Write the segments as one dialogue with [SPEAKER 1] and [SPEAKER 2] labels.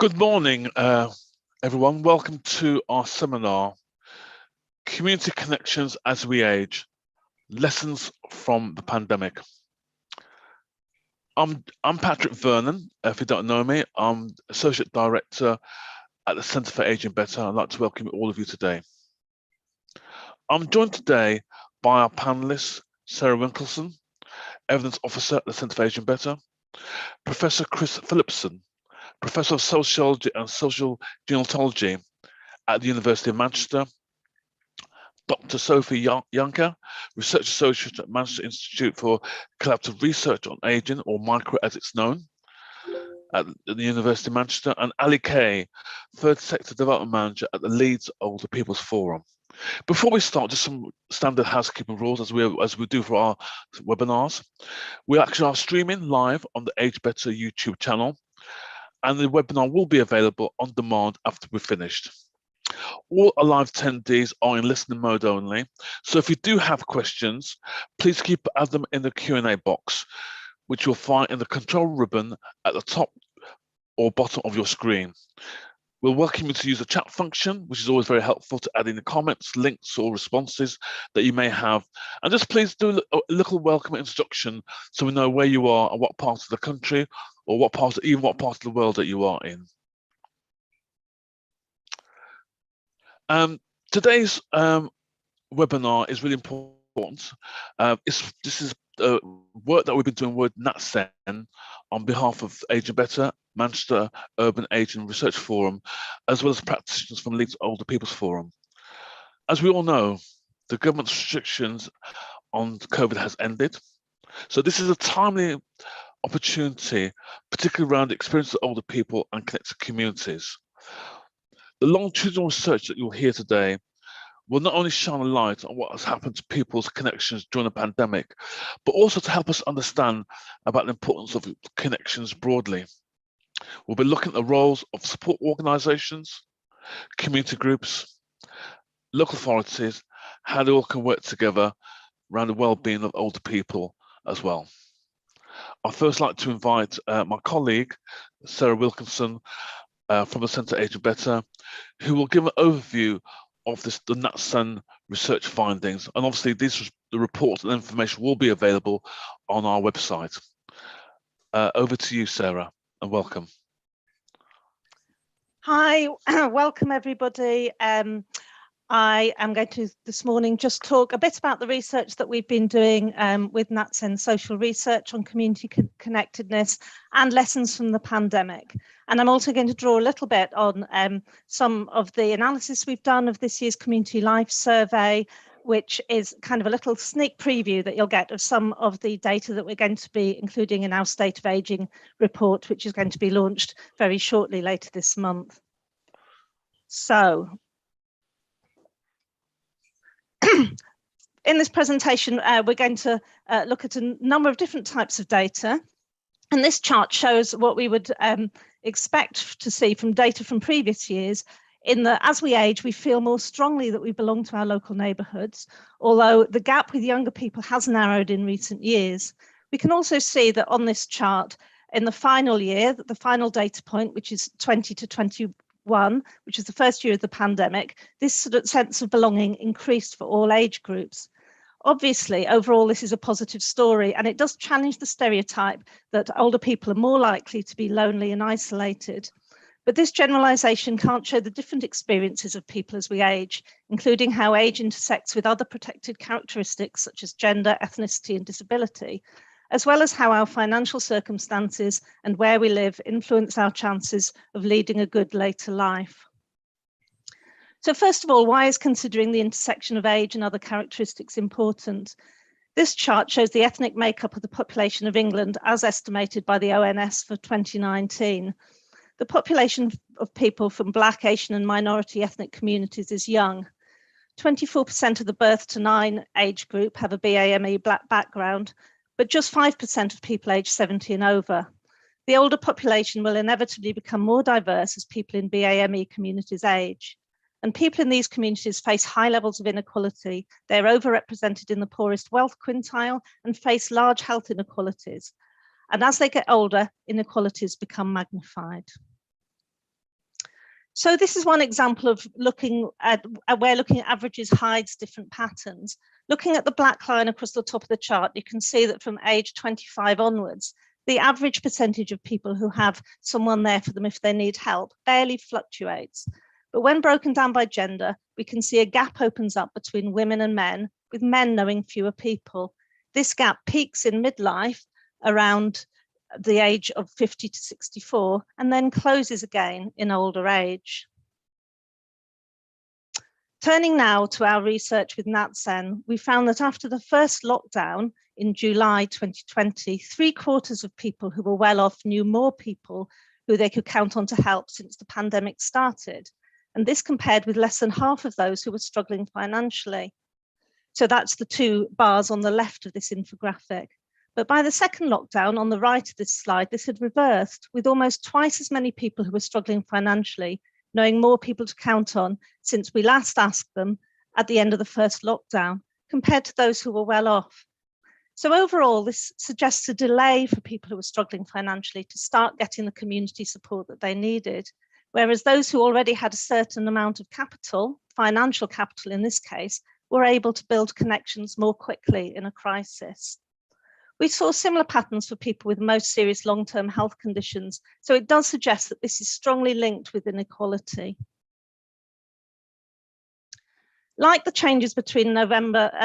[SPEAKER 1] Good morning, everyone. Welcome to our seminar, Community Connections as We Age, Lessons from the Pandemic. I'm Patrick Vernon. If you don't know me, I'm Associate Director at the Centre for Aging Better. I'd like to welcome all of you today. I'm joined today by our panellists, Sarah Winkelson, Evidence Officer at the Centre for Aging Better, Professor Chris Phillipson, Professor of Sociology and Social Gerontology at the University of Manchester, Dr. Sophie Janker, Research Associate at Manchester Institute for Collaborative Research on Aging, or MICRO as it's known, at the University of Manchester, and Ali Kay, Third Sector Development Manager at the Leeds Older People's Forum. Before we start, just some standard housekeeping rules as we do for our webinars. We actually are streaming live on the Age Better YouTube channel, and the webinar will be available on demand after we're finished. All our live attendees are in listening mode only, so if you do have questions, please add them in the Q&A box, which you'll find in the control ribbon at the top or bottom of your screen. We'll welcome you to use the chat function, which is always very helpful to add in the comments, links, or responses that you may have. And just please do a little welcome introduction so we know where you are and what part of the country or what part of the world that you are in. Today's webinar is really important. This is work that we've been doing with NatSen on behalf of Aging Better, Manchester Urban Aging Research Forum, as well as practitioners from Leeds Older People's Forum. As we all know, the government's restrictions on COVID has ended. So this is a timely opportunity, particularly around the experience of older people and connected communities. The longitudinal research that you'll hear today will not only shine a light on what has happened to people's connections during the pandemic, but also to help us understand about the importance of connections broadly. We'll be looking at the roles of support organisations, community groups, local authorities, how they all can work together around the well-being of older people as well. I'd first like to invite my colleague, Sarah Wilkinson, from the Centre Aging Better, who will give an overview of the NatSen research findings. And obviously the reports and information will be available on our website. Over to you, Sarah, and welcome.
[SPEAKER 2] Hi, welcome everybody. I am going to this morning just talk a bit about the research that we've been doing with NatSen social research on community connectedness and lessons from the pandemic. And I'm also going to draw a little bit on some of the analysis we've done of this year's Community Life Survey, which is kind of a little sneak preview that you'll get of some of the data that we're going to be including in our State of Ageing report, which is going to be launched very shortly later this month. So, in this presentation, we're going to look at a number of different types of data. And this chart shows what we would expect to see from data from previous years. In that, as we age, we feel more strongly that we belong to our local neighbourhoods, although the gap with younger people has narrowed in recent years. We can also see that on this chart, in the final year, the final data point, which is 20 to 21, which is the first year of the pandemic, this sort of sense of belonging increased for all age groups. Obviously, overall, this is a positive story, and it does challenge the stereotype that older people are more likely to be lonely and isolated. But this generalisation can't show the different experiences of people as we age, including how age intersects with other protected characteristics such as gender, ethnicity, and disability, as well as how our financial circumstances and where we live influence our chances of leading a good later life. So first of all, why is considering the intersection of age and other characteristics important? This chart shows the ethnic makeup of the population of England as estimated by the ONS for 2019. The population of people from Black, Asian and minority ethnic communities is young. 24% of the birth to 9 age group have a BAME Black background, but just 5% of people aged 70 and over. The older population will inevitably become more diverse as people in BAME communities age. And people in these communities face high levels of inequality. They're overrepresented in the poorest wealth quintile and face large health inequalities. And as they get older, inequalities become magnified. So this is one example of looking at where looking at averages hides different patterns. Looking at the black line across the top of the chart, you can see that from age 25 onwards, the average percentage of people who have someone there for them if they need help barely fluctuates. But when broken down by gender, we can see a gap opens up between women and men, with men knowing fewer people. This gap peaks in midlife around the age of 50 to 64 and then closes again in older age. Turning now to our research with NatSen, we found that after the first lockdown in July 2020, 3/4 of people who were well off knew more people who they could count on to help since the pandemic started. And this compared with less than half of those who were struggling financially. So that's the two bars on the left of this infographic. But by the second lockdown, on the right of this slide, this had reversed, with almost twice as many people who were struggling financially, knowing more people to count on since we last asked them at the end of the first lockdown, compared to those who were well off. So overall, this suggests a delay for people who were struggling financially to start getting the community support that they needed, whereas those who already had a certain amount of capital, financial capital in this case, were able to build connections more quickly in a crisis. We saw similar patterns for people with most serious long-term health conditions, so it does suggest that this is strongly linked with inequality. Like the changes between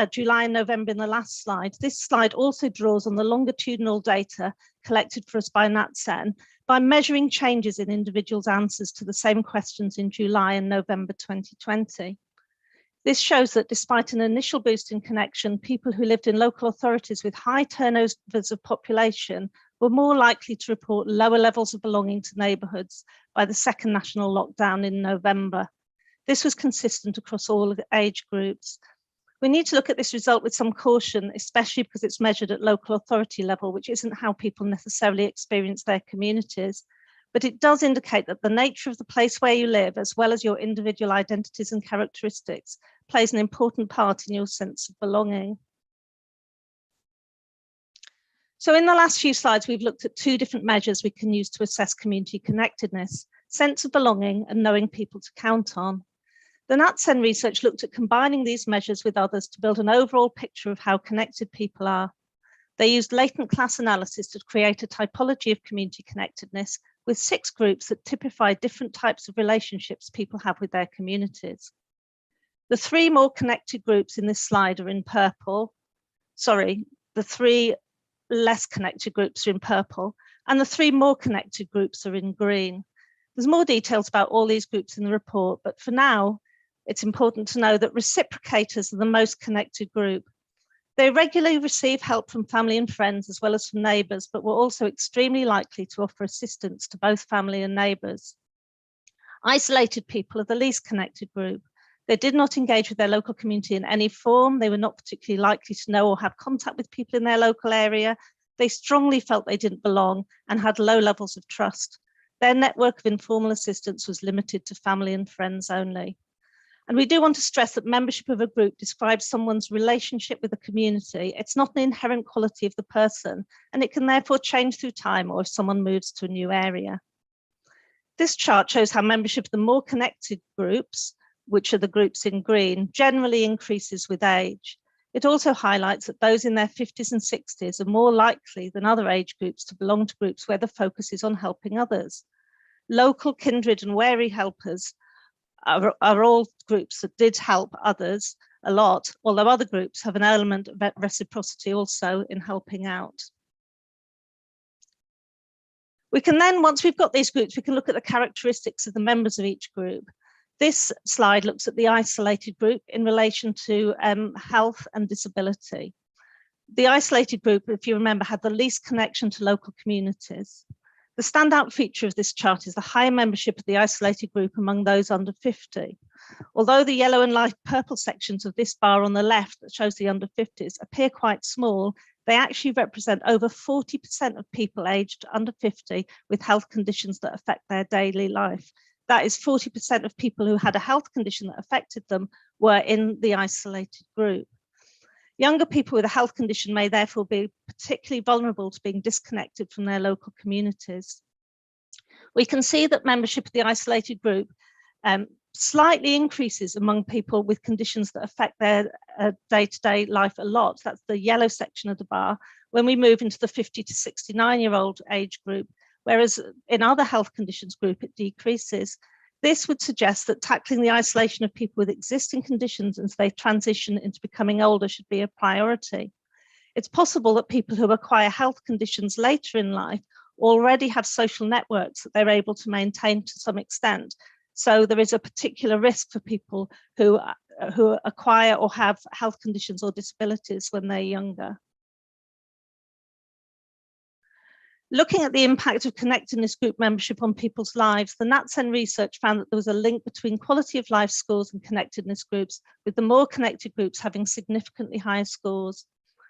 [SPEAKER 2] July and November in the last slide, this slide also draws on the longitudinal data collected for us by NatSen by measuring changes in individuals' answers to the same questions in July and November 2020. This shows that despite an initial boost in connection, people who lived in local authorities with high turnovers of population were more likely to report lower levels of belonging to neighbourhoods by the second national lockdown in November. This was consistent across all age groups. We need to look at this result with some caution, especially because it's measured at local authority level, which isn't how people necessarily experience their communities. But it does indicate that the nature of the place where you live, as well as your individual identities and characteristics, plays an important part in your sense of belonging. So in the last few slides, we've looked at two different measures we can use to assess community connectedness: sense of belonging and knowing people to count on. The NatSen research looked at combining these measures with others to build an overall picture of how connected people are. They used latent class analysis to create a typology of community connectedness with 6 groups that typify different types of relationships people have with their communities. The 3 more connected groups in this slide are in purple. Sorry, the 3 less connected groups are in purple, and the 3 more connected groups are in green. There's more details about all these groups in the report, but for now, it's important to know that reciprocators are the most connected group. They regularly receive help from family and friends as well as from neighbours, but were also extremely likely to offer assistance to both family and neighbours. Isolated people are the least connected group. They did not engage with their local community in any form. They were not particularly likely to know or have contact with people in their local area. They strongly felt they didn't belong and had low levels of trust. Their network of informal assistance was limited to family and friends only. And we do want to stress that membership of a group describes someone's relationship with the community. It's not an inherent quality of the person, and it can therefore change through time or if someone moves to a new area. This chart shows how membership of the more connected groups, which are the groups in green, generally increases with age. It also highlights that those in their 50s and 60s are more likely than other age groups to belong to groups where the focus is on helping others. Local, kindred, and wary helpers are all groups that did help others a lot, although other groups have an element of reciprocity also in helping out. We can then, once we've got these groups, we can look at the characteristics of the members of each group. This slide looks at the isolated group in relation to health and disability. The isolated group, if you remember, had the least connection to local communities. The standout feature of this chart is the high membership of the isolated group among those under 50. Although the yellow and light purple sections of this bar on the left that shows the under 50s appear quite small, they actually represent over 40% of people aged under 50 with health conditions that affect their daily life. That is 40% of people who had a health condition that affected them were in the isolated group. Younger people with a health condition may therefore be particularly vulnerable to being disconnected from their local communities. We can see that membership of the isolated group slightly increases among people with conditions that affect their day-to-day life a lot. That's the yellow section of the bar. When we move into the 50 to 69-year-old age group, whereas in other health conditions group, it decreases. This would suggest that tackling the isolation of people with existing conditions as they transition into becoming older should be a priority. It's possible that people who acquire health conditions later in life already have social networks that they're able to maintain to some extent. So there is a particular risk for people who acquire or have health conditions or disabilities when they're younger. Looking at the impact of connectedness group membership on people's lives, the NatSen research found that there was a link between quality of life scores and connectedness groups, with the more connected groups having significantly higher scores.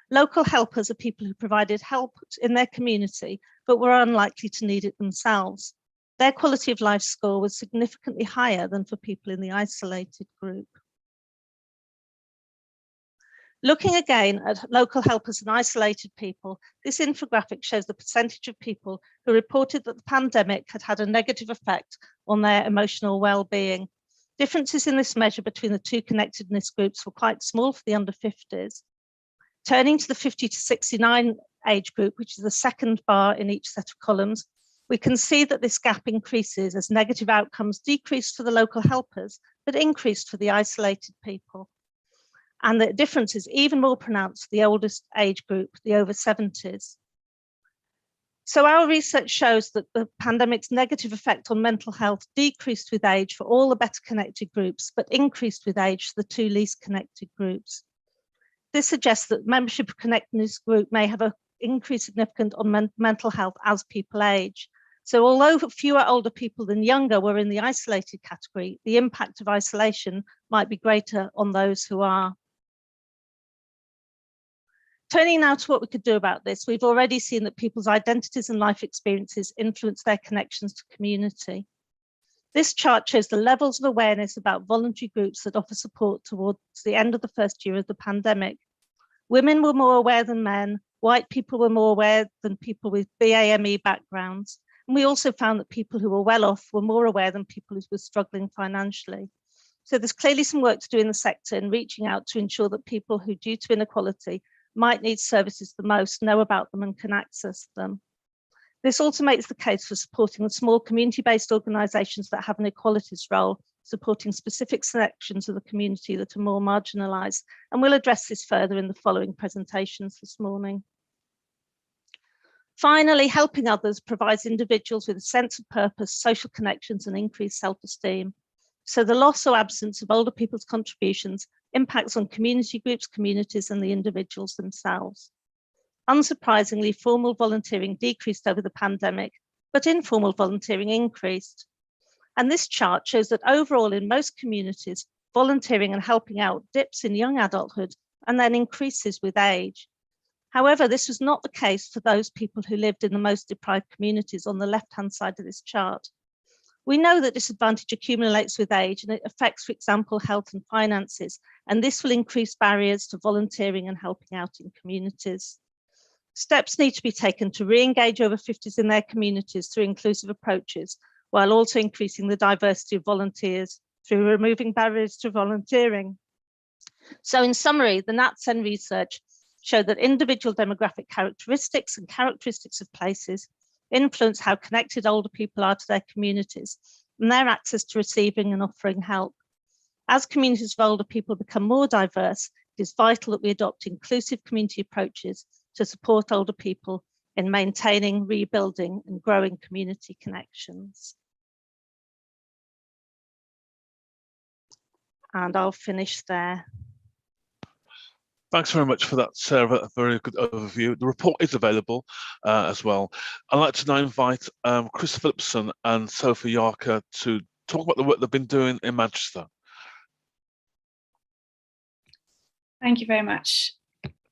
[SPEAKER 2] Local helpers are people who provided help in their community, but were unlikely to need it themselves. Their quality of life score was significantly higher than for people in the isolated group. Looking again at local helpers and isolated people, this infographic shows the percentage of people who reported that the pandemic had had a negative effect on their emotional well-being. Differences in this measure between the two connectedness groups were quite small for the under 50s. Turning to the 50 to 69 age group, which is the second bar in each set of columns, we can see that this gap increases as negative outcomes decreased for the local helpers, but increased for the isolated people. And the difference is even more pronounced for the oldest age group, the over 70s. So our research shows that the pandemic's negative effect on mental health decreased with age for all the better connected groups, but increased with age for the two least connected groups. This suggests that membership of connectedness group may have an increase significant on mental health as people age. So although fewer older people than younger were in the isolated category, the impact of isolation might be greater on those who are. Turning now to what we could do about this, we've already seen that people's identities and life experiences influence their connections to community. This chart shows the levels of awareness about voluntary groups that offer support towards the end of the first year of the pandemic. Women were more aware than men, white people were more aware than people with BAME backgrounds, and we also found that people who were well off were more aware than people who were struggling financially. So there's clearly some work to do in the sector in reaching out to ensure that people who, due to inequality, might need services the most, know about them and can access them. This also makes the case for supporting the small community-based organisations that have an equalities role, supporting specific sections of the community that are more marginalised. And we'll address this further in the following presentations this morning. Finally, helping others provides individuals with a sense of purpose, social connections and increased self-esteem. So the loss or absence of older people's contributions impacts on community groups, communities and the individuals themselves. Unsurprisingly, formal volunteering decreased over the pandemic, but informal volunteering increased. And this chart shows that overall in most communities, volunteering and helping out dips in young adulthood and then increases with age. However, this was not the case for those people who lived in the most deprived communities on the left-hand side of this chart. We know that disadvantage accumulates with age and it affects, for example, health and finances, and this will increase barriers to volunteering and helping out in communities. Steps need to be taken to re-engage over 50s in their communities through inclusive approaches, while also increasing the diversity of volunteers through removing barriers to volunteering. So in summary, the NatSen research showed that individual demographic characteristics and characteristics of places influence how connected older people are to their communities and their access to receiving and offering help. As communities of older people become more diverse, it is vital that we adopt inclusive community approaches to support older people in maintaining, rebuilding and growing community connections. And I'll finish there.
[SPEAKER 1] Thanks very much for that, Sarah. A very good overview. The report is available as well. I'd like to now invite Chris Phillipson and Sophie Yarker to talk about the work they've been doing in Manchester.
[SPEAKER 3] Thank you very much,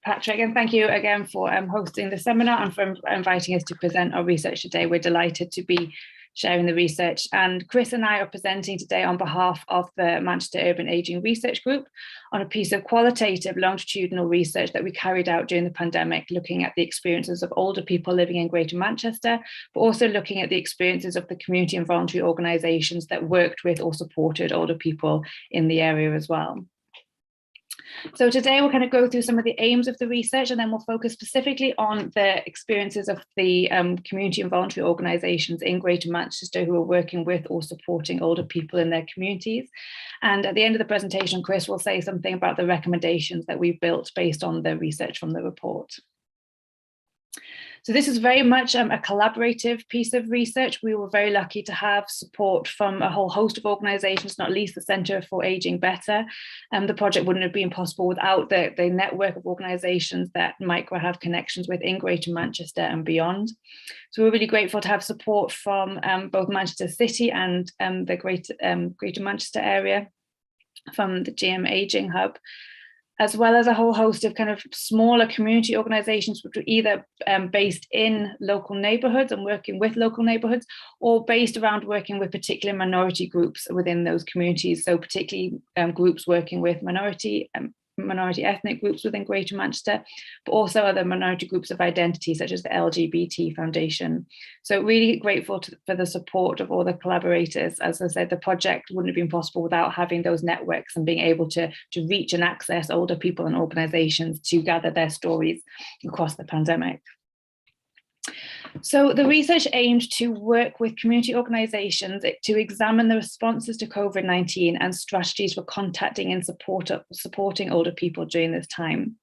[SPEAKER 3] Patrick, and thank you again for hosting the seminar and for inviting us to present our research today. We're delighted to be sharing the research. And Chris and I are presenting today on behalf of the Manchester Urban Ageing Research Group on a piece of qualitative longitudinal research that we carried out during the pandemic, looking at the experiences of older people living in Greater Manchester, but also looking at the experiences of the community and voluntary organisations that worked with or supported older people in the area as well. So today we'll kind of go through some of the aims of the research, and then we'll focus specifically on the experiences of the community and voluntary organisations in Greater Manchester who are working with or supporting older people in their communities. And at the end of the presentation, Chris will say something about the recommendations that we've built based on the research from the report. So this is very much a collaborative piece of research. We were very lucky to have support from a whole host of organisations, not least the Centre for Ageing Better. The project wouldn't have been possible without the network of organisations that Micro have connections with in Greater Manchester and beyond. So we're really grateful to have support from both Manchester City and the Greater Manchester area, from the GM Ageing Hub, as well as a whole host of kind of smaller community organisations, which were either based in local neighbourhoods and working with local neighbourhoods, or based around working with particular minority groups within those communities. So particularly groups working with minority ethnic groups within Greater Manchester, but also other minority groups of identity, such as the LGBT Foundation. So really grateful for the support of all the collaborators. As I said, the project wouldn't have been possible without having those networks and being able to reach and access older people and organisations to gather their stories across the pandemic. So the research aimed to work with community organisations to examine the responses to COVID-19 and strategies for contacting and supporting older people during this time.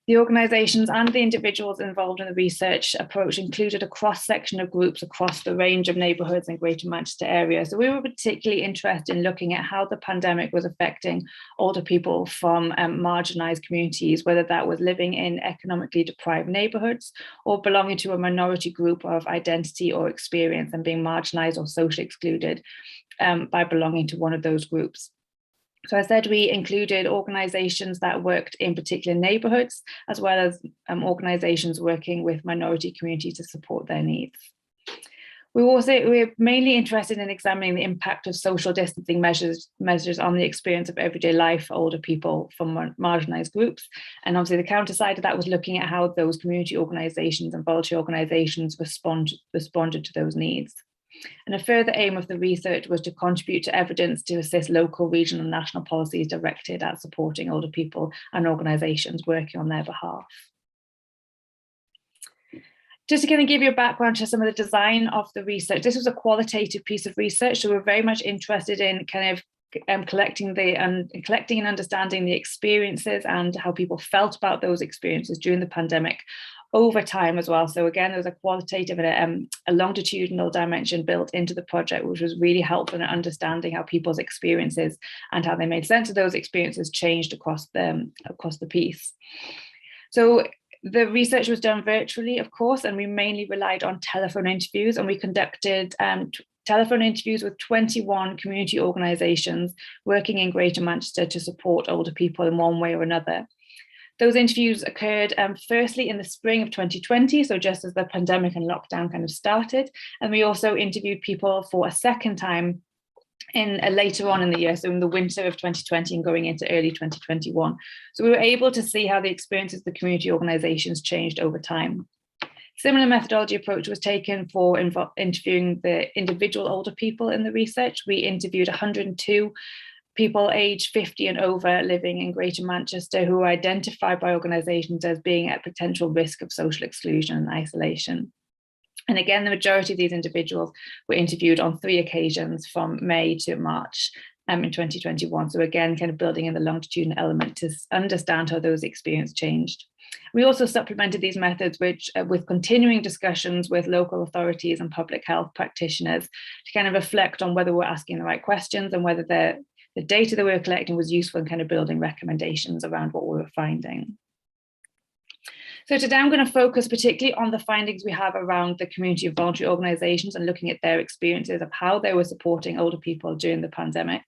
[SPEAKER 3] The organisations and the individuals involved in the research approach included a cross-section of groups across the range of neighbourhoods in Greater Manchester area. So we were particularly interested in looking at how the pandemic was affecting older people from marginalised communities, whether that was living in economically deprived neighbourhoods or belonging to a minority group of identity or experience and being marginalised or socially excluded by belonging to one of those groups. So I said we included organisations that worked in particular neighbourhoods, as well as organisations working with minority communities to support their needs. We're mainly interested in examining the impact of social distancing measures on the experience of everyday life for older people from marginalised groups. And obviously the counter side of that was looking at how those community organisations and voluntary organisations responded to those needs. And a further aim of the research was to contribute to evidence to assist local, regional and national policies directed at supporting older people and organisations working on their behalf. Just to kind of give you a background to some of the design of the research, this was a qualitative piece of research, so we're very much interested in kind of collecting and understanding the experiences and how people felt about those experiences during the pandemic over time as well. So again, there was a qualitative and a longitudinal dimension built into the project, which was really helpful in understanding how people's experiences and how they made sense of those experiences changed across the piece. So the research was done virtually, of course, and we mainly relied on telephone interviews, and we conducted telephone interviews with 21 community organisations working in Greater Manchester to support older people in one way or another. Those interviews occurred firstly in the spring of 2020, so just as the pandemic and lockdown kind of started. And we also interviewed people for a second time later on in the year, so in the winter of 2020 and going into early 2021. So we were able to see how the experiences of the community organisations changed over time. Similar methodology approach was taken for interviewing the individual older people in the research. We interviewed 102 people aged 50 and over living in Greater Manchester who were identified by organisations as being at potential risk of social exclusion and isolation. And again, the majority of these individuals were interviewed on 3 occasions from May to March in 2021. So again, kind of building in the longitudinal element to understand how those experiences changed. We also supplemented these methods with continuing discussions with local authorities and public health practitioners to kind of reflect on whether we're asking the right questions and whether the data that we were collecting was useful in kind of building recommendations around what we were finding. So today I'm going to focus particularly on the findings we have around the community of voluntary organisations and looking at their experiences of how they were supporting older people during the pandemic.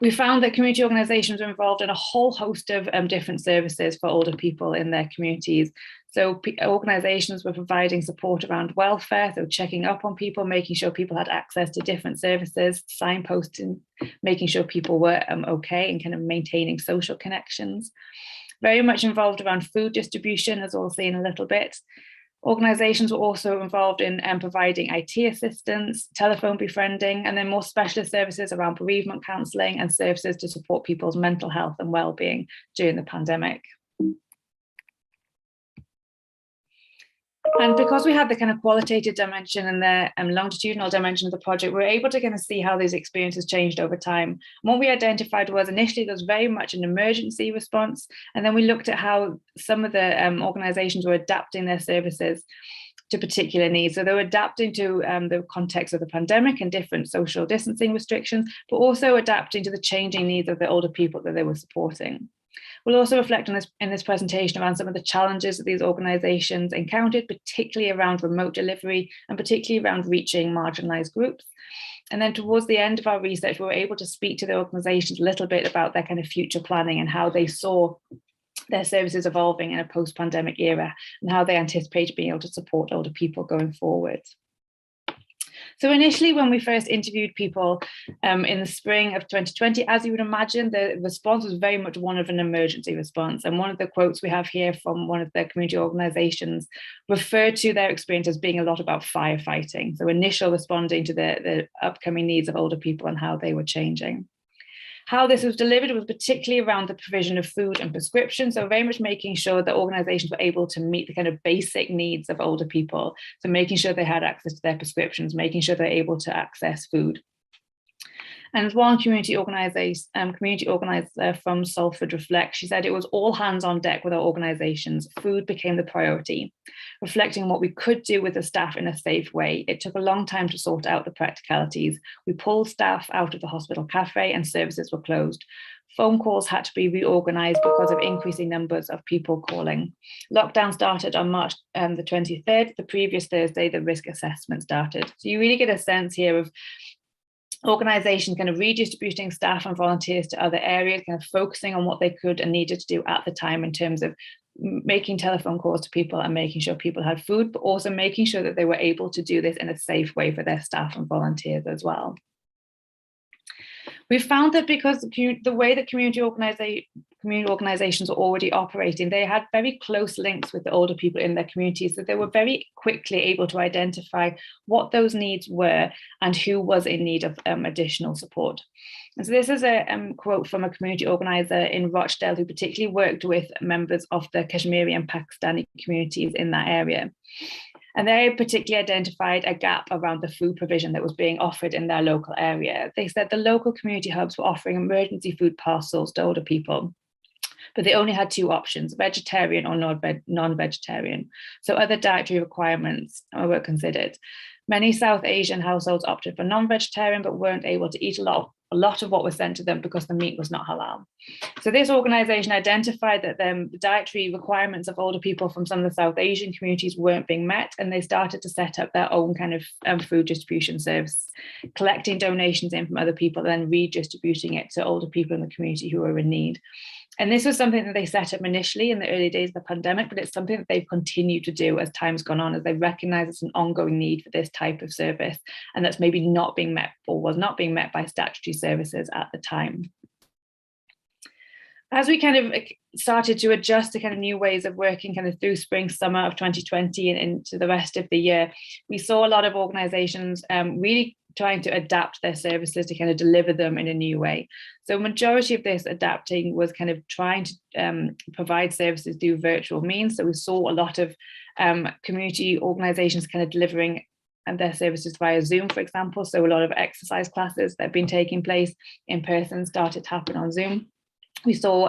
[SPEAKER 3] We found that community organisations were involved in a whole host of different services for older people in their communities. So organisations were providing support around welfare, so checking up on people, making sure people had access to different services, signposting, making sure people were okay, and kind of maintaining social connections. Very much involved around food distribution, as we'll see in a little bit. Organisations were also involved in providing IT assistance, telephone befriending, and then more specialist services around bereavement counselling and services to support people's mental health and well-being during the pandemic. And because we had the kind of qualitative dimension and the longitudinal dimension of the project, we were able to kind of see how these experiences changed over time. And what we identified was initially there was very much an emergency response. And then we looked at how some of the organisations were adapting their services to particular needs. So they were adapting to the context of the pandemic and different social distancing restrictions, but also adapting to the changing needs of the older people that they were supporting. We'll also reflect on this in this presentation around some of the challenges that these organisations encountered, particularly around remote delivery and particularly around reaching marginalised groups. And then towards the end of our research, we were able to speak to the organisations a little bit about their kind of future planning and how they saw their services evolving in a post-pandemic era and how they anticipate being able to support older people going forward. So initially, when we first interviewed people in the spring of 2020, as you would imagine, the response was very much one of an emergency response. And one of the quotes we have here from one of the community organisations referred to their experience as being a lot about firefighting. So initial responding to the upcoming needs of older people and how they were changing. How this was delivered was particularly around the provision of food and prescription. So very much making sure that organisations were able to meet the kind of basic needs of older people. So making sure they had access to their prescriptions, making sure they're able to access food. And one community organiser from Salford Reflect, she said it was all hands on deck with our organisations. Food became the priority, reflecting what we could do with the staff in a safe way. It took a long time to sort out the practicalities. We pulled staff out of the hospital cafe and services were closed. Phone calls had to be reorganised because of increasing numbers of people calling. Lockdown started on March the 23rd. The previous Thursday, the risk assessment started. So you really get a sense here of organisations kind of redistributing staff and volunteers to other areas, kind of focusing on what they could and needed to do at the time in terms of making telephone calls to people and making sure people had food, but also making sure that they were able to do this in a safe way for their staff and volunteers as well. We found that because the way that community organisations are already operating, they had very close links with the older people in their communities, so they were very quickly able to identify what those needs were and who was in need of additional support. And so this is a quote from a community organiser in Rochdale who particularly worked with members of the Kashmiri and Pakistani communities in that area. And they particularly identified a gap around the food provision that was being offered in their local area. They said the local community hubs were offering emergency food parcels to older people, but they only had two options, vegetarian or non-vegetarian. So other dietary requirements were considered. Many South Asian households opted for non-vegetarian, but weren't able to eat a lot of what was sent to them because the meat was not halal. So this organisation identified that the dietary requirements of older people from some of the South Asian communities weren't being met, and they started to set up their own kind of food distribution service, collecting donations in from other people and then redistributing it to older people in the community who were in need. And this was something that they set up initially in the early days of the pandemic, but it's something that they've continued to do as time's gone on, as they recognise it's an ongoing need for this type of service, and that's maybe not being met or was not being met by statutory services at the time. As we kind of started to adjust to kind of new ways of working kind of through spring, summer of 2020 and into the rest of the year, we saw a lot of organisations really trying to adapt their services to kind of deliver them in a new way. So majority of this adapting was kind of trying to provide services through virtual means. So we saw a lot of community organisations kind of delivering their services via Zoom, for example. So a lot of exercise classes that have been taking place in person started to happen on Zoom. We saw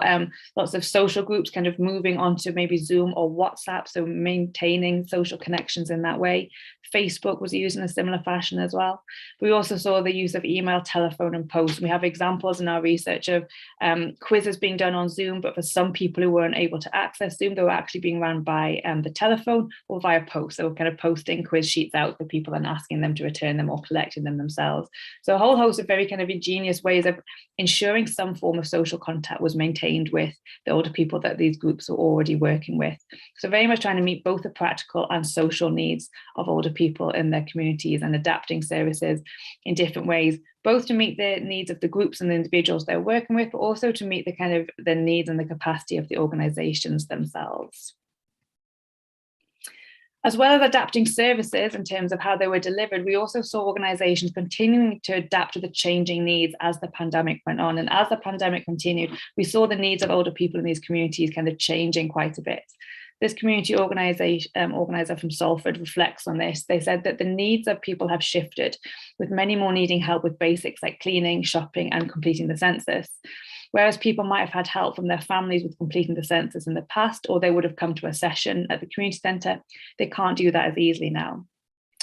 [SPEAKER 3] lots of social groups kind of moving onto maybe Zoom or WhatsApp, so maintaining social connections in that way. Facebook was used in a similar fashion as well. We also saw the use of email, telephone and post. We have examples in our research of quizzes being done on Zoom, but for some people who weren't able to access Zoom, they were actually being run by the telephone or via post. So kind of posting quiz sheets out for people and asking them to return them or collecting them themselves. So a whole host of very kind of ingenious ways of ensuring some form of social contact that was maintained with the older people that these groups are already working with. So very much trying to meet both the practical and social needs of older people in their communities and adapting services in different ways, both to meet the needs of the groups and the individuals they're working with, but also to meet the kind of the needs and the capacity of the organizations themselves. As well as adapting services in terms of how they were delivered, we also saw organizations continuing to adapt to the changing needs as the pandemic went on. And as the pandemic continued, we saw the needs of older people in these communities kind of changing quite a bit. This community organizer from Salford reflects on this. They said that the needs of people have shifted, with many more needing help with basics like cleaning, shopping, and completing the census. Whereas people might have had help from their families with completing the census in the past, or they would have come to a session at the community centre, they can't do that as easily now.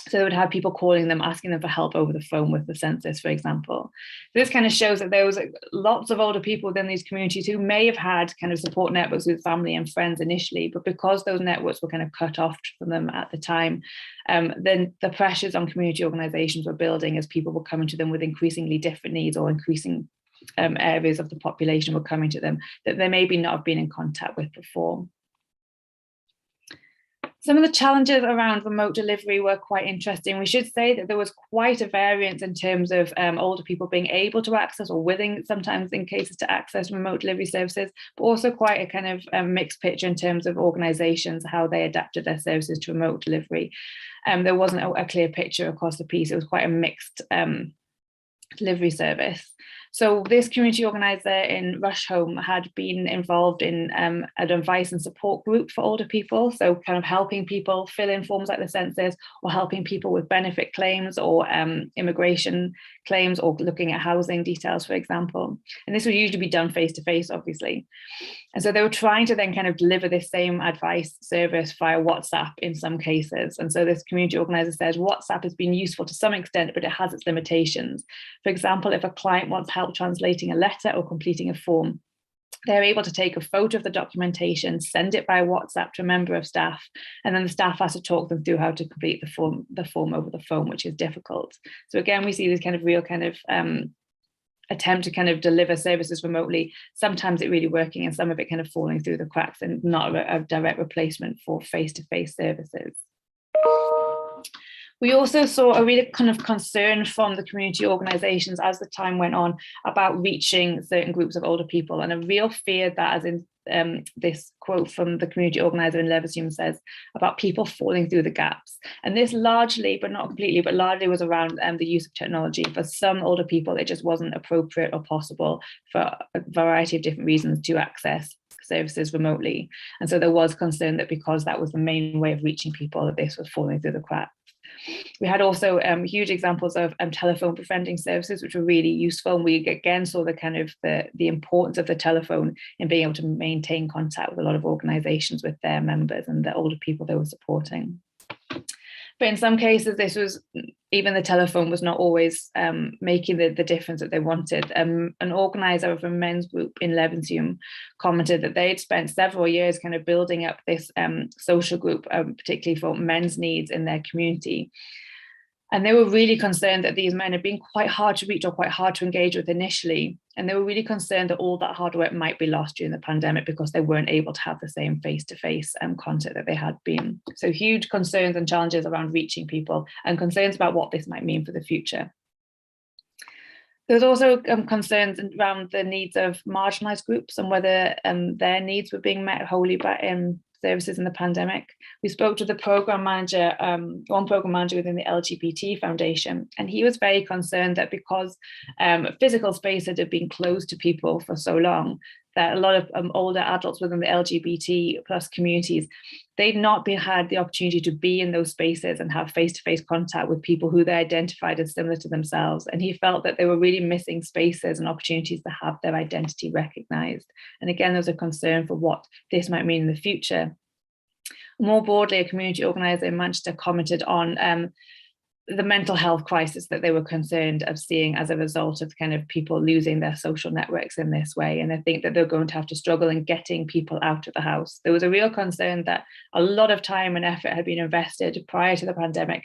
[SPEAKER 3] So they would have people calling them, asking them for help over the phone with the census, for example. This kind of shows that there was lots of older people within these communities who may have had kind of support networks with family and friends initially, but because those networks were kind of cut off from them at the time, then the pressures on community organisations were building as people were coming to them with increasingly different needs, or increasing areas of the population were coming to them that they maybe not have been in contact with before. Some of the challenges around remote delivery were quite interesting. We should say that there was quite a variance in terms of older people being able to access, or willing sometimes in cases to access, remote delivery services, but also quite a kind of mixed picture in terms of organisations, how they adapted their services to remote delivery. There wasn't a clear picture across the piece. It was quite a mixed delivery service. So this community organiser in Rusholme had been involved in an advice and support group for older people, so kind of helping people fill in forms like the census, or helping people with benefit claims, or immigration claims, or looking at housing details, for example. And this would usually be done face-to-face, obviously. And so they were trying to then kind of deliver this same advice service via WhatsApp in some cases. And so this community organiser says WhatsApp has been useful to some extent, but it has its limitations. For example, if a client wants help translating a letter or completing a form, they're able to take a photo of the documentation, send it by WhatsApp to a member of staff, and then the staff has to talk them through how to complete the form over the phone, which is difficult. So again, we see this kind of real kind of attempt to kind of deliver services remotely, sometimes it really working and some of it kind of falling through the cracks and not a direct replacement for face-to-face services. We also saw a really kind of concern from the community organisations as the time went on about reaching certain groups of older people, and a real fear that, as in this quote from the community organiser in Levershulme says, about people falling through the gaps. And this largely, but not completely, but largely was around the use of technology. For some older people, it just wasn't appropriate or possible for a variety of different reasons to access services remotely. And so there was concern that because that was the main way of reaching people, that this was falling through the cracks. We had also huge examples of telephone befriending services, which were really useful. And we again saw the kind of the importance of the telephone in being able to maintain contact with a lot of organisations with their members and the older people they were supporting. But in some cases, this was, even the telephone was not always making the difference that they wanted. An organiser of a men's group in Levershulme commented that they'd spent several years kind of building up this social group, particularly for men's needs in their community. And they were really concerned that these men had been quite hard to reach or quite hard to engage with initially. And they were really concerned that all that hard work might be lost during the pandemic because they weren't able to have the same face-to-face contact that they had been. So huge concerns and challenges around reaching people, and concerns about what this might mean for the future. There's also concerns around the needs of marginalised groups and whether their needs were being met wholly by services in the pandemic. We spoke to the program manager, one program manager within the LGBT Foundation, and he was very concerned that because physical space had been closed to people for so long, that a lot of older adults within the LGBT plus communities, they'd not had the opportunity to be in those spaces and have face-to-face contact with people who they identified as similar to themselves. And he felt that they were really missing spaces and opportunities to have their identity recognised. And again, there was a concern for what this might mean in the future. More broadly, a community organiser in Manchester commented on the mental health crisis that they were concerned of seeing as a result of kind of people losing their social networks in this way. And I think that they're going to have to struggle in getting people out of the house. There was a real concern that a lot of time and effort had been invested prior to the pandemic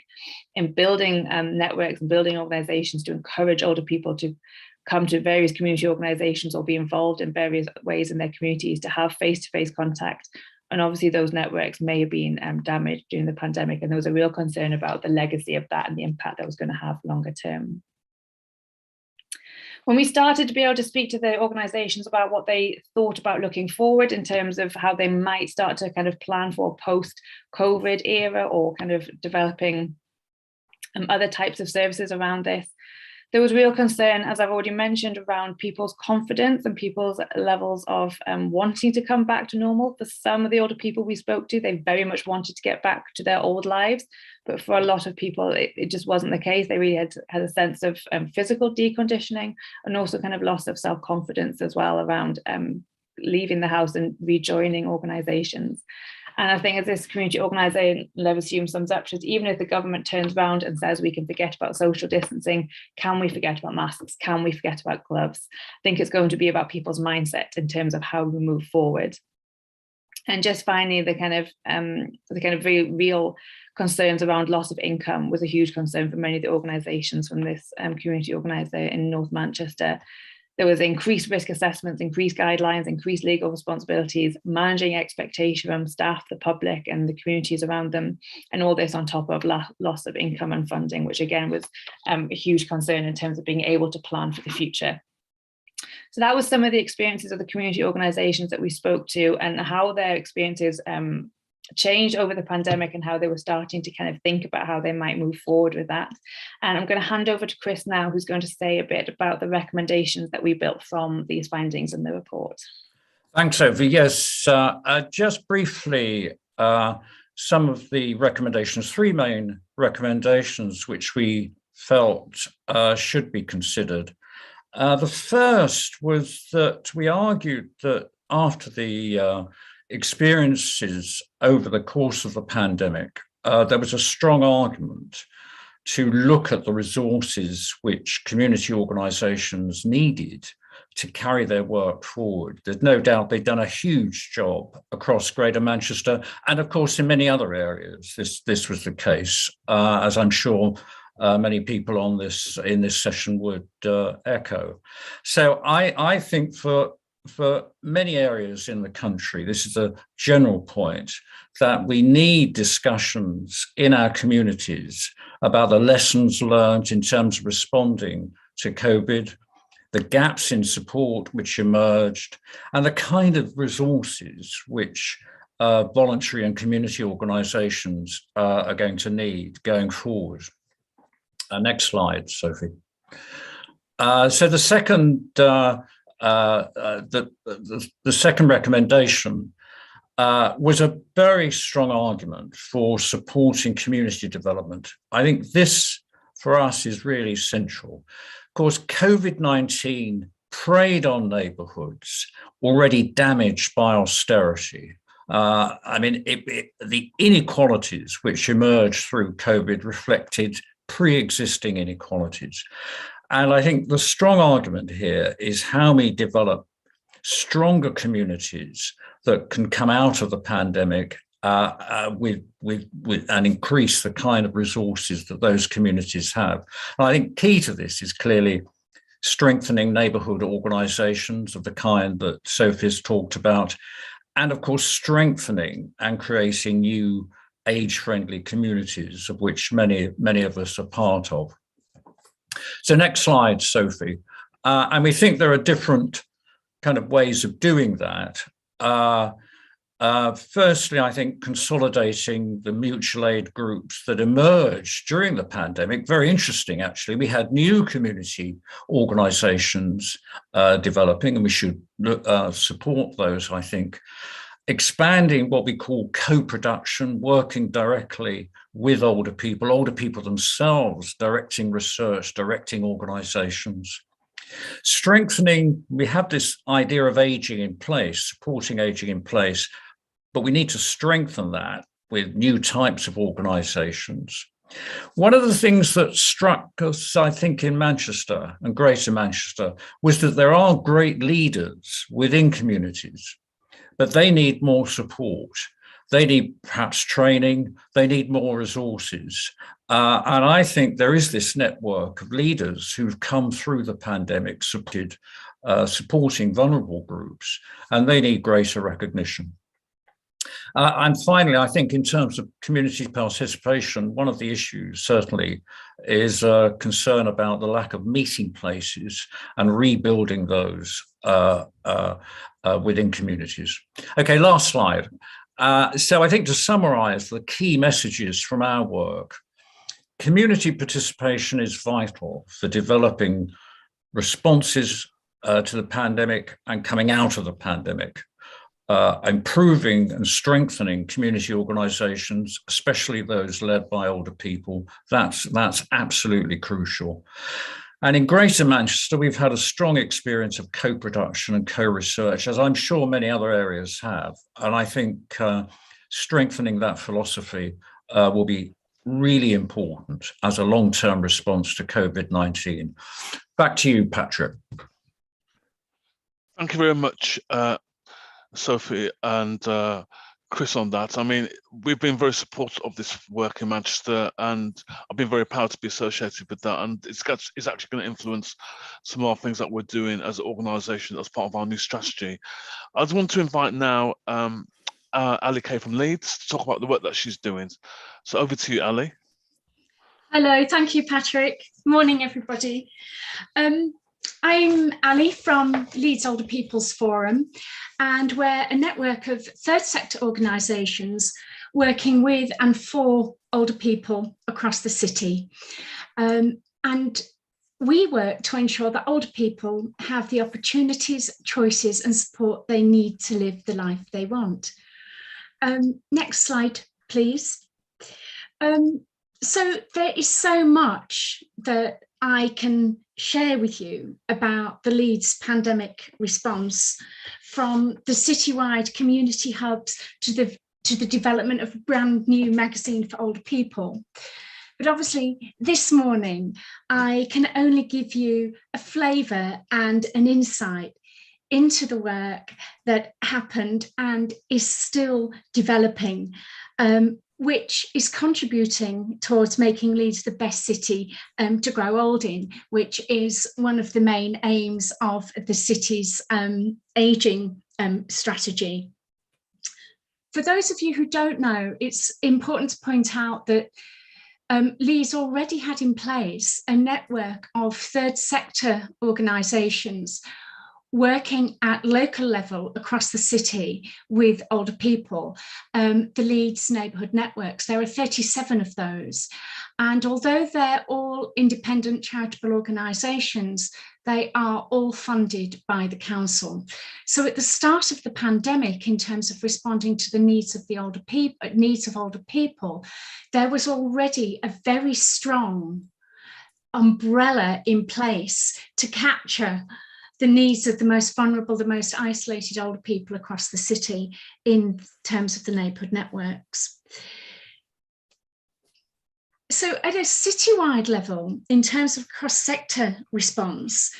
[SPEAKER 3] in building networks and building organisations to encourage older people to come to various community organisations or be involved in various ways in their communities to have face-to-face contact. And obviously those networks may have been damaged during the pandemic, and there was a real concern about the legacy of that and the impact that was going to have longer term. When we started to be able to speak to the organisations about what they thought about looking forward in terms of how they might start to kind of plan for a post-COVID era or kind of developing other types of services around this, there was real concern, as I've already mentioned, around people's confidence and people's levels of wanting to come back to normal. For some of the older people we spoke to, they very much wanted to get back to their old lives. But for a lot of people, it just wasn't the case. They really had a sense of physical deconditioning and also kind of loss of self-confidence as well around leaving the house and rejoining organisations. And I think as this community organising Levershulme sums up, just even if the government turns around and says we can forget about social distancing, can we forget about masks? Can we forget about gloves? I think it's going to be about people's mindset in terms of how we move forward. And just finally, the kind of real concerns around loss of income was a huge concern for many of the organisations from this community organiser in North Manchester. There was increased risk assessments, increased guidelines, increased legal responsibilities, managing expectation from staff, the public and the communities around them, and all this on top of loss of income and funding, which again was a huge concern in terms of being able to plan for the future. So that was some of the experiences of the community organisations that we spoke to and how their experiences changed over the pandemic and how they were starting to kind of think about how they might move forward with that. And I'm going to hand over to Chris now, who's going to say a bit about the recommendations that we built from these findings in the report.
[SPEAKER 4] Thanks, Sophie. Yes, just briefly, some of the recommendations, three main recommendations which we felt should be considered. The first was that we argued that after the experiences over the course of the pandemic, there was a strong argument to look at the resources which community organisations needed to carry their work forward. There's no doubt they've done a huge job across Greater Manchester, and of course in many other areas this was the case, as I'm sure many people in this session would echo. So I think for many areas in the country, this is a general point, that we need discussions in our communities about the lessons learned in terms of responding to COVID, the gaps in support which emerged, and the kind of resources which voluntary and community organisations are going to need going forward. Next slide, Sophie. So the second the second recommendation was a very strong argument for supporting community development. I think this, for us, is really central. Of course, COVID-19 preyed on neighbourhoods already damaged by austerity. The inequalities which emerged through COVID reflected pre-existing inequalities. And I think the strong argument here is how we develop stronger communities that can come out of the pandemic with and increase the kind of resources that those communities have. And I think key to this is clearly strengthening neighbourhood organisations of the kind that Sophie's talked about, and of course strengthening and creating new age-friendly communities, of which many of us are part of. So next slide, Sophie. And we think there are different kind of ways of doing that. Firstly, I think consolidating the mutual aid groups that emerged during the pandemic. Very interesting, actually. We had new community organisations developing, and we should support those, I think. Expanding what we call co-production, working directly with older people themselves, directing research, directing organisations. Strengthening, we have this idea of ageing in place, supporting ageing in place, but we need to strengthen that with new types of organisations. One of the things that struck us, I think, in Manchester and Greater Manchester was that there are great leaders within communities, but they need more support. They need perhaps training, they need more resources. And I think there is this network of leaders who've come through the pandemic, supporting vulnerable groups, and they need greater recognition. And finally, I think in terms of community participation, one of the issues certainly is a concern about the lack of meeting places and rebuilding those within communities. Okay, last slide. So I think to summarize the key messages from our work, community participation is vital for developing responses to the pandemic and coming out of the pandemic. Improving and strengthening community organisations, especially those led by older people, that's absolutely crucial. And in Greater Manchester, we've had a strong experience of co-production and co-research, as I'm sure many other areas have. And I think strengthening that philosophy will be really important as a long-term response to COVID-19. Back to you, Patrick.
[SPEAKER 1] Thank you very much, Sophie and Chris, on that. I mean, we've been very supportive of this work in Manchester, and I've been very proud to be associated with that. And it's actually going to influence some of the things that we're doing as an organisation as part of our new strategy. I just want to invite now Ali Kay from Leeds to talk about the work that she's doing. So over to you, Ali.
[SPEAKER 5] Hello, thank you, Patrick. Morning, everybody. I'm Ali from Leeds Older People's Forum, and we're a network of third sector organisations working with and for older people across the city. And we work to ensure that older people have the opportunities, choices and support they need to live the life they want. Next slide, please. So there is so much that I can share with you about the Leeds pandemic response, from the citywide community hubs to the development of a brand new magazine for older people. But obviously this morning, I can only give you a flavour and an insight into the work that happened and is still developing, which is contributing towards making Leeds the best city to grow old in, which is one of the main aims of the city's ageing strategy. For those of you who don't know, it's important to point out that Leeds already had in place a network of third sector organisations working at local level across the city with older people, the Leeds neighbourhood networks. There are 37 of those. And although they're all independent charitable organisations, they are all funded by the council. So at the start of the pandemic, in terms of responding to the needs of the older people, there was already a very strong umbrella in place to capture the needs of the most vulnerable, the most isolated older people across the city in terms of the neighbourhood networks. So at a citywide level, in terms of cross-sector response,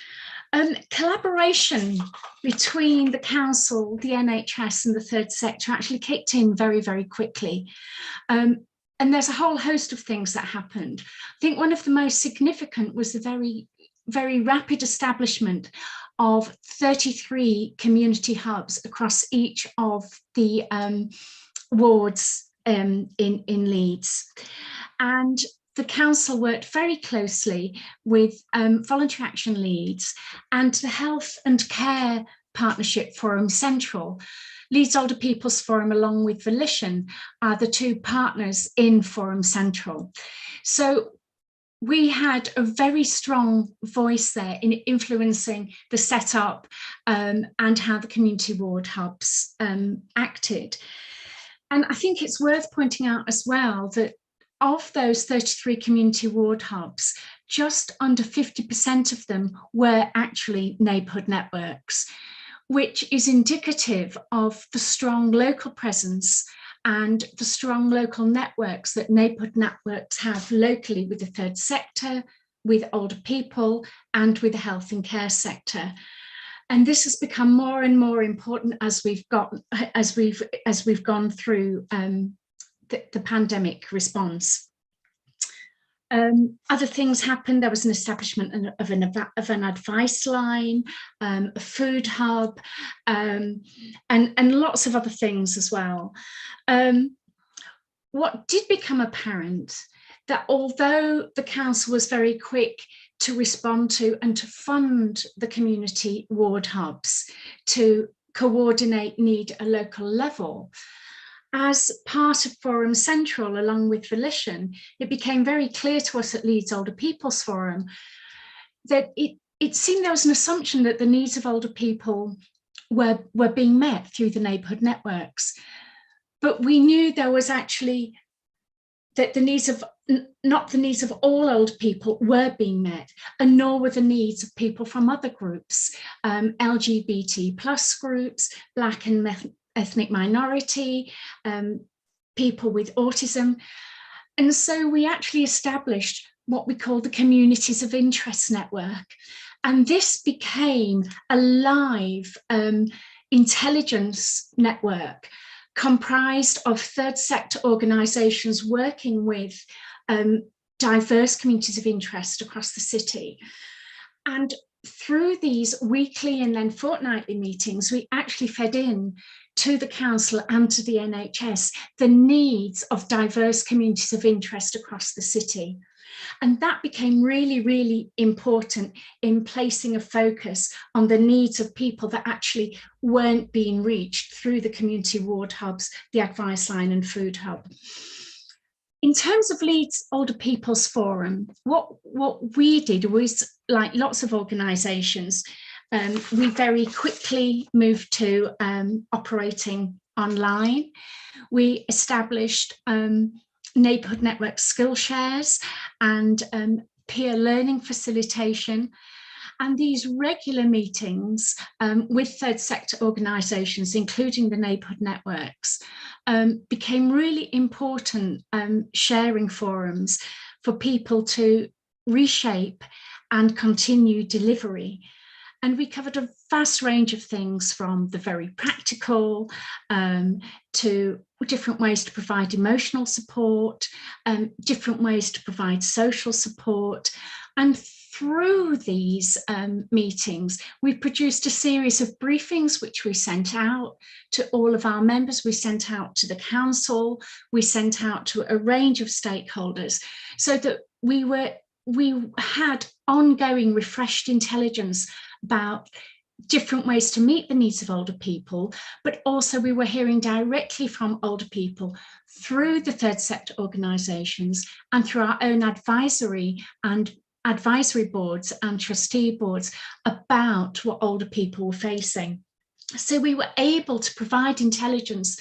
[SPEAKER 5] collaboration between the council, the NHS and the third sector actually kicked in very, very quickly. And there's a whole host of things that happened. I think one of the most significant was the very, very rapid establishment of 33 community hubs across each of the wards in Leeds. And the council worked very closely with Voluntary Action Leeds and the Health and Care Partnership Forum Central. Leeds Older People's Forum, along with Volition, are the two partners in Forum Central. So we had a very strong voice there in influencing the setup and how the community ward hubs acted. And I think it's worth pointing out as well that of those 33 community ward hubs, just under 50% of them were actually neighbourhood networks, which is indicative of the strong local presence and the strong local networks that neighbourhood networks have locally with the third sector, with older people and with the health and care sector. And this has become more and more important as we've gone through the pandemic response. Other things happened. There was an establishment of an advice line, a food hub, and lots of other things as well. What did become apparent, that although the council was very quick to respond to and to fund the community ward hubs to coordinate need at a local level, as part of Forum Central, along with Volition, it became very clear to us at Leeds Older People's Forum that it seemed there was an assumption that the needs of older people were being met through the neighbourhood networks. But we knew there was actually that the needs of, not the needs of all older people were being met, and nor were the needs of people from other groups, LGBT plus groups, Black and ethnic minority, people with autism. And so we actually established what we call the Communities of Interest Network. And this became a live intelligence network comprised of third sector organisations working with diverse communities of interest across the city. And through these weekly and then fortnightly meetings, we actually fed in to the council and to the NHS the needs of diverse communities of interest across the city. And that became really, really important in placing a focus on the needs of people that actually weren't being reached through the community ward hubs, the advice line and food hub. In terms of Leeds Older People's Forum, what we did was, like lots of organisations, we very quickly moved to operating online. We established neighbourhood network skill shares and peer learning facilitation. And these regular meetings with third sector organisations, including the neighbourhood networks, became really important sharing forums for people to reshape and continue delivery. And we covered a vast range of things, from the very practical to different ways to provide emotional support, different ways to provide social support. And through these meetings, we produced a series of briefings which we sent out to all of our members. We sent out to the council, we sent out to a range of stakeholders, so that we had ongoing refreshed intelligence about different ways to meet the needs of older people, but also we were hearing directly from older people through the third sector organisations and through our own advisory boards and trustee boards about what older people were facing. So we were able to provide intelligence,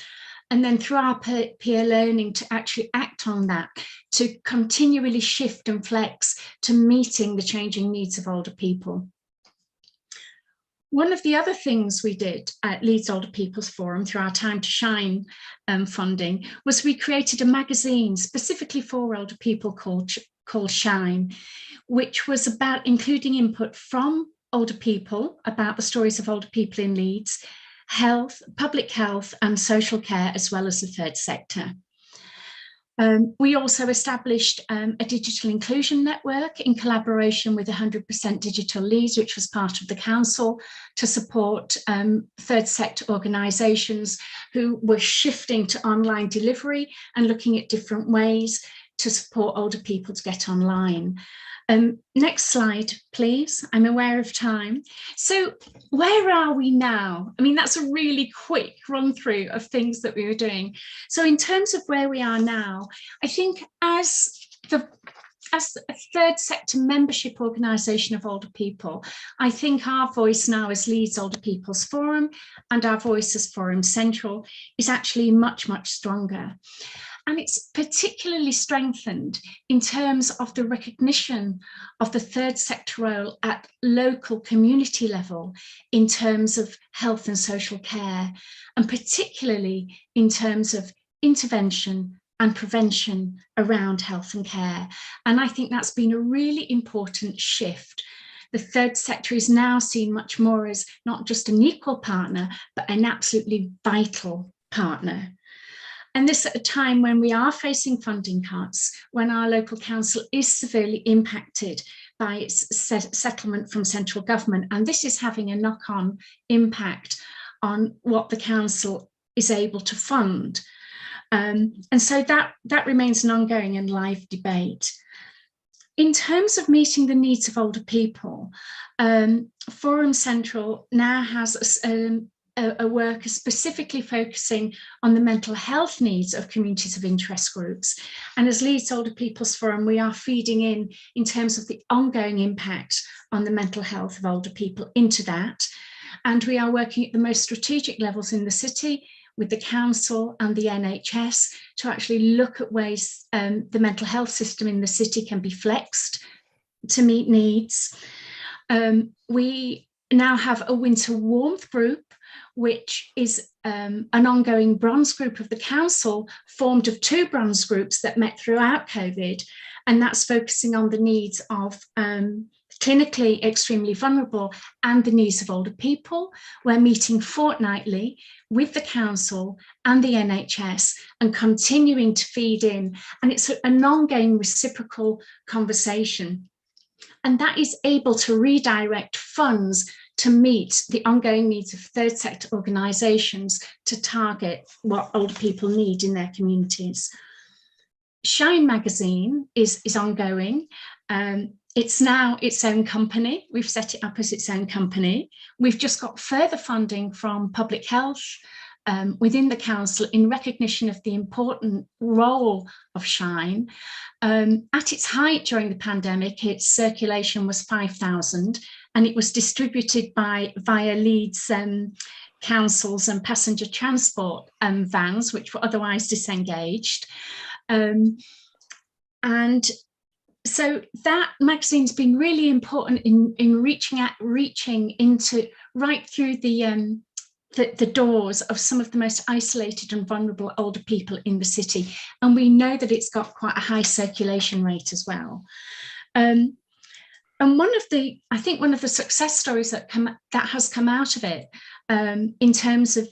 [SPEAKER 5] and then through our peer learning to actually act on that, to continually shift and flex to meeting the changing needs of older people. One of the other things we did at Leeds Older People's Forum through our Time to Shine funding was we created a magazine specifically for older people called Shine, which was about including input from older people about the stories of older people in Leeds, health, public health and social care, as well as the third sector. We also established a digital inclusion network in collaboration with 100% Digital Leeds, which was part of the council, to support third sector organisations who were shifting to online delivery and looking at different ways to support older people to get online. Next slide, please. I'm aware of time. So where are we now? I mean, that's a really quick run through of things that we were doing. So in terms of where we are now, I think as a third sector membership organisation of older people, I think our voice now as Leeds Older People's Forum and our voice as Forum Central is actually much, much stronger. And it's particularly strengthened in terms of the recognition of the third sector role at local community level in terms of health and social care, and particularly in terms of intervention and prevention around health and care. And I think that's been a really important shift, the third sector is now seen much more as not just an equal partner, but an absolutely vital partner. And this at a time when we are facing funding cuts, when our local council is severely impacted by its settlement from central government. And this is having a knock-on impact on what the council is able to fund. And so that remains an ongoing and live debate. In terms of meeting the needs of older people, Forum Central now has a worker specifically focusing on the mental health needs of communities of interest groups. And as Leeds Older People's Forum, we are feeding in terms of the ongoing impact on the mental health of older people into that. And we are working at the most strategic levels in the city with the council and the NHS to actually look at ways the mental health system in the city can be flexed to meet needs. We now have a winter warmth group, which is an ongoing bronze group of the council formed of 2 bronze groups that met throughout COVID. And that's focusing on the needs of clinically extremely vulnerable and the needs of older people. We're meeting fortnightly with the council and the NHS and continuing to feed in. And it's an ongoing reciprocal conversation. And that is able to redirect funds to meet the ongoing needs of third sector organisations to target what older people need in their communities. Shine magazine is ongoing. It's now its own company. We've set it up as its own company. We've just got further funding from public health within the council in recognition of the important role of Shine. At its height during the pandemic, its circulation was 5,000 and it was distributed via Leeds councils and passenger transport vans, which were otherwise disengaged. And so that magazine's been really important in reaching into right through the doors of some of the most isolated and vulnerable older people in the city. And we know that it's got quite a high circulation rate as well. And I think one of the success stories that has come out of it in terms of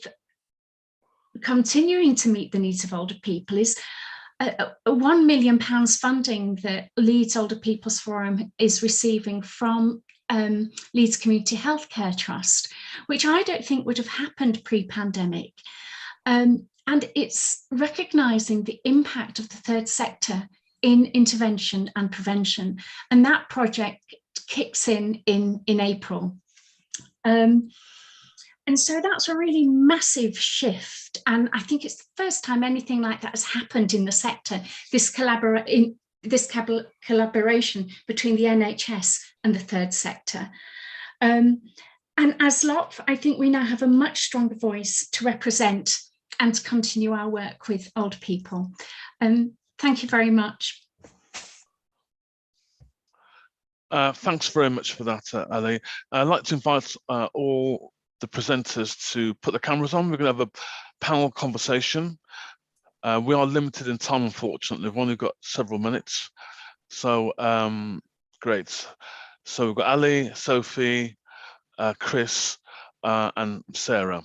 [SPEAKER 5] continuing to meet the needs of older people is a £1 million funding that Leeds Older People's Forum is receiving from Leeds Community Healthcare Trust, which I don't think would have happened pre-pandemic. And it's recognising the impact of the third sector in intervention and prevention. And that project kicks in April. And so that's a really massive shift. And I think it's the first time anything like that has happened in the sector, this collaboration between the NHS and the third sector. And as LOP, I think we now have a much stronger voice to represent and to continue our work with older people. Thank you very much.
[SPEAKER 1] Thanks very much for that, Ali. I'd like to invite all the presenters to put the cameras on. We're going to have a panel conversation. We are limited in time, unfortunately. We've only got several minutes. So, great. So we've got Ali, Sophie, Chris, and Sarah.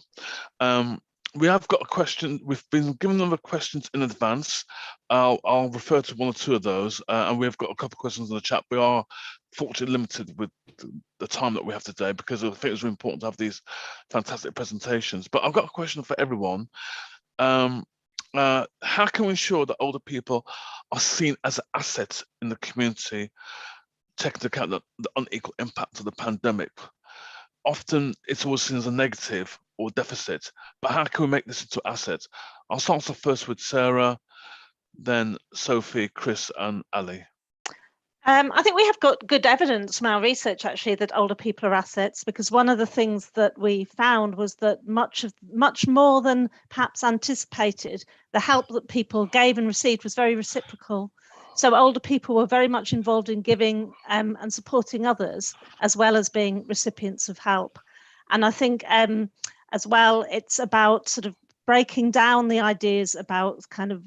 [SPEAKER 1] We have got a question. We've been given a number of questions in advance. I'll refer to 1 or 2 of those, and we've got a couple of questions in the chat. We are fortunately limited with the time that we have today because I think it's really important to have these fantastic presentations. But I've got a question for everyone. How can we ensure that older people are seen as assets in the community, taking into account the unequal impact of the pandemic? Often it's always seen as a negative or deficit, but how can we make this into assets? I'll start off first with Sarah, then Sophie, Chris, and Ali.
[SPEAKER 2] I think we have got good evidence from our research, actually, that older people are assets, because one of the things that we found was that much more than perhaps anticipated, the help that people gave and received was very reciprocal. So older people were very much involved in giving and supporting others, as well as being recipients of help. And I think as well, it's about sort of breaking down the ideas about kind of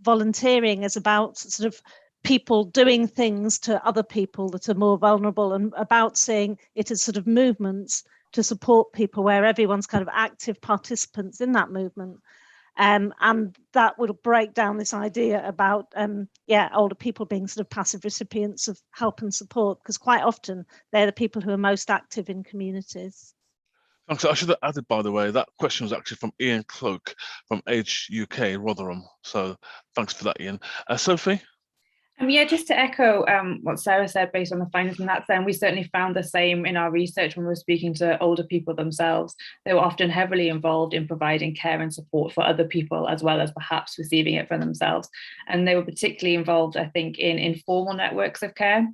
[SPEAKER 2] volunteering as about sort of people doing things to other people that are more vulnerable, and about seeing it as sort of movements to support people where everyone's kind of active participants in that movement. And that would break down this idea about older people being sort of passive recipients of help and support, because quite often they're the people who are most active in communities.
[SPEAKER 1] Thanks. I should have added, by the way, that question was actually from Ian Cloak from Age UK, Rotherham. So thanks for that, Ian. Sophie?
[SPEAKER 3] Yeah, just to echo what Sarah said based on the findings from that, then we certainly found the same in our research when we were speaking to older people themselves. They were often heavily involved in providing care and support for other people, as well as perhaps receiving it for themselves. And they were particularly involved, I think, in informal networks of care.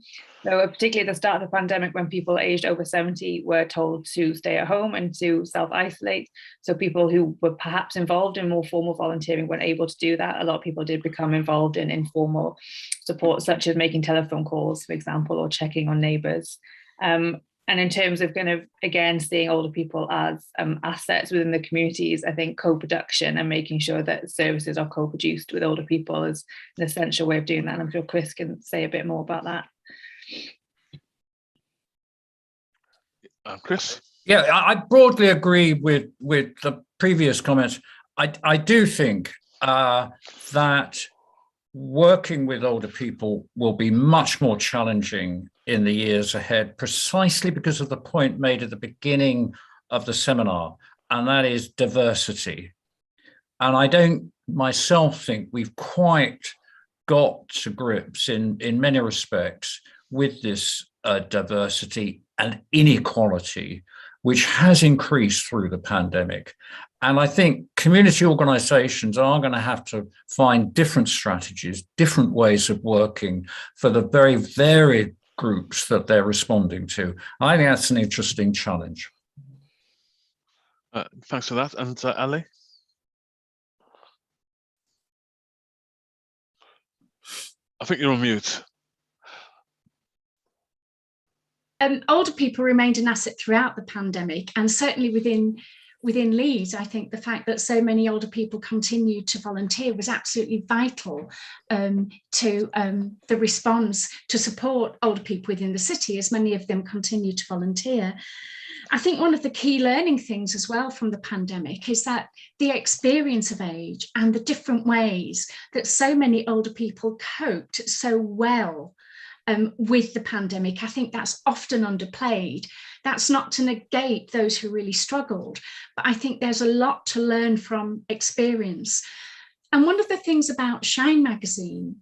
[SPEAKER 3] So particularly at the start of the pandemic, when people aged over 70 were told to stay at home and to self-isolate. So people who were perhaps involved in more formal volunteering weren't able to do that. A lot of people did become involved in informal support, such as making telephone calls, for example, or checking on neighbours. And in terms of kind of, again, seeing older people as assets within the communities, I think co-production and making sure that services are co-produced with older people is an essential way of doing that. And I'm sure Chris can say a bit more about that.
[SPEAKER 1] Chris?
[SPEAKER 4] Yeah, I broadly agree with the previous comments. I do think that working with older people will be much more challenging in the years ahead, precisely because of the point made at the beginning of the seminar, and that is diversity. And I don't myself think we've quite got to grips in many respects with this diversity and inequality, which has increased through the pandemic. And I think community organizations are going to have to find different strategies, different ways of working for the very varied groups that they're responding to. I think that's an interesting challenge.
[SPEAKER 1] Thanks for that. And Ali? I think you're on mute.
[SPEAKER 5] Older people remained an asset throughout the pandemic, and certainly within Leeds, I think the fact that so many older people continued to volunteer was absolutely vital to the response to support older people within the city, as many of them continued to volunteer. I think one of the key learning things as well from the pandemic is that the experience of age and the different ways that so many older people coped so well with the pandemic, I think that's often underplayed. That's not to negate those who really struggled, but I think there's a lot to learn from experience. And one of the things about Shine magazine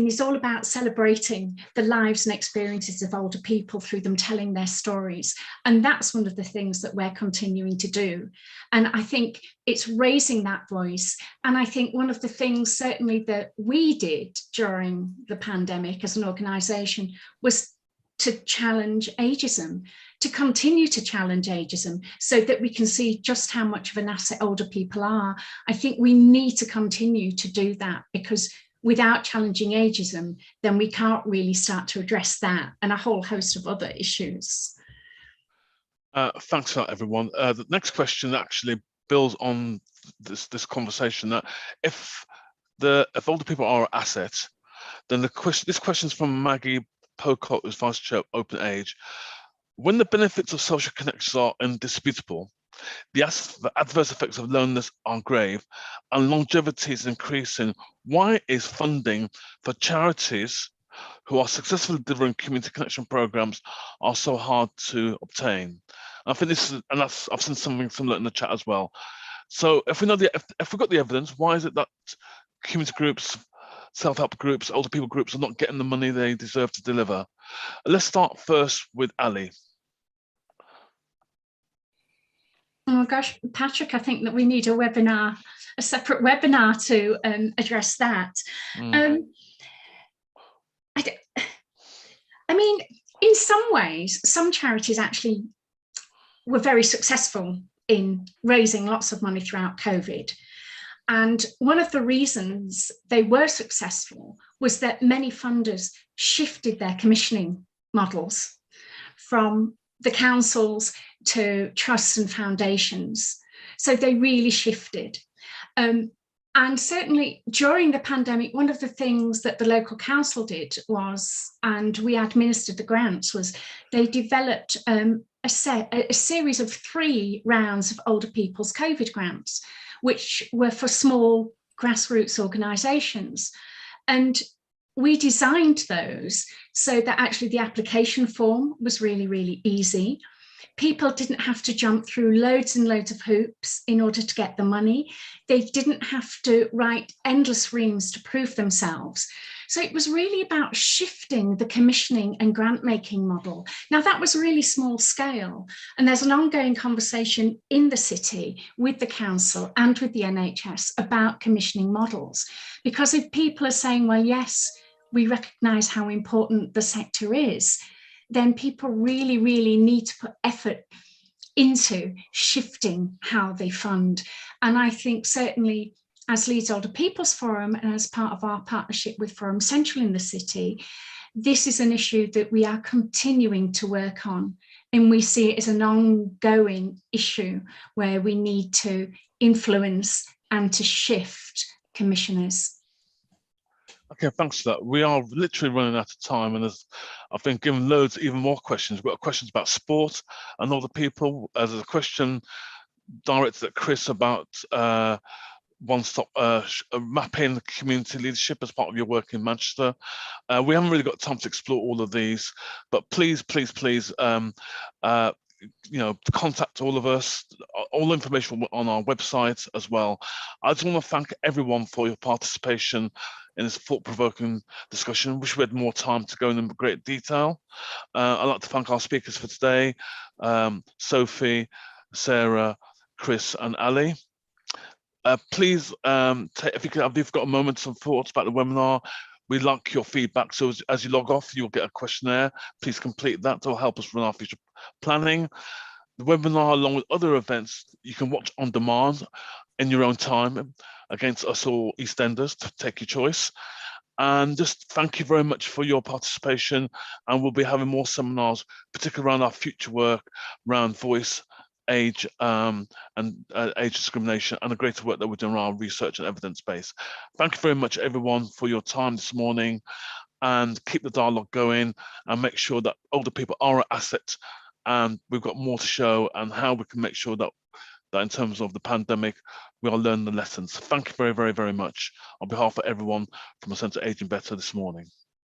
[SPEAKER 5] is all about celebrating the lives and experiences of older people through them telling their stories. And that's one of the things that we're continuing to do. And I think it's raising that voice. And I think one of the things certainly that we did during the pandemic as an organisation was to challenge ageism, to continue to challenge ageism so that we can see just how much of an asset older people are. I think we need to continue to do that, because without challenging ageism, then we can't really start to address that and a whole host of other issues.
[SPEAKER 1] Thanks for that, everyone. The next question actually builds on this conversation, that if older people are an asset, then this question is from Maggie Pocock, who's Vice Chair of Open Age. When the benefits of social connections are indisputable, the adverse effects of loneliness are grave, and longevity is increasing, why is funding for charities who are successfully delivering community connection programs are so hard to obtain? I think this is, and I've seen something similar in the chat as well. So if we know if we've got the evidence, why is it that community groups, self-help groups, older people groups are not getting the money they deserve to deliver? Let's start first with Ali.
[SPEAKER 5] Oh gosh, Patrick, I think that we need a separate webinar to address that. I mean, in some ways, some charities actually were very successful in raising lots of money throughout COVID. And one of the reasons they were successful was that many funders shifted their commissioning models from the councils to trusts and foundations. So they really shifted. And certainly during the pandemic, one of the things that the local council did was, and we administered the grants, was they developed a series of 3 rounds of older people's COVID grants, which were for small grassroots organisations. And we designed those so that actually the application form was really, really easy. People didn't have to jump through loads and loads of hoops in order to get the money. They didn't have to write endless reams to prove themselves. So it was really about shifting the commissioning and grant making model. Now that was really small scale, and there's an ongoing conversation in the city with the council and with the NHS about commissioning models. Because if people are saying, well, yes, we recognise how important the sector is, then people really, really need to put effort into shifting how they fund. And I think certainly as Leeds Older People's Forum and as part of our partnership with Forum Central in the city, this is an issue that we are continuing to work on. And we see it as an ongoing issue where we need to influence and to shift commissioners.
[SPEAKER 1] Okay, thanks for that. We are literally running out of time, and I've been given loads, even more questions. We've got questions about sport and other people. There's a question directed at Chris about one-stop mapping community leadership as part of your work in Manchester. We haven't really got time to explore all of these, but please, contact all of us. All information on our website as well. I just want to thank everyone for your participation in this thought-provoking discussion. Wish we had more time to go into great detail. I'd like to thank our speakers for today, Sophie, Sarah, Chris, and Ali. Please, if you've got a moment, some thoughts about the webinar. We'd like your feedback. So as you log off, you'll get a questionnaire. Please complete that to help us run our future planning. The webinar, along with other events, you can watch on demand in your own time against us all EastEnders, to take your choice. And just thank you very much for your participation. And we'll be having more seminars, particularly around our future work around voice, age, and age discrimination, and the greater work that we're doing around research and evidence base. Thank you very much, everyone, for your time this morning, and keep the dialogue going and make sure that older people are an asset. And we've got more to show and how we can make sure that in terms of the pandemic, we are learning the lessons. Thank you very, very, very much on behalf of everyone from the Centre Aging Better this morning.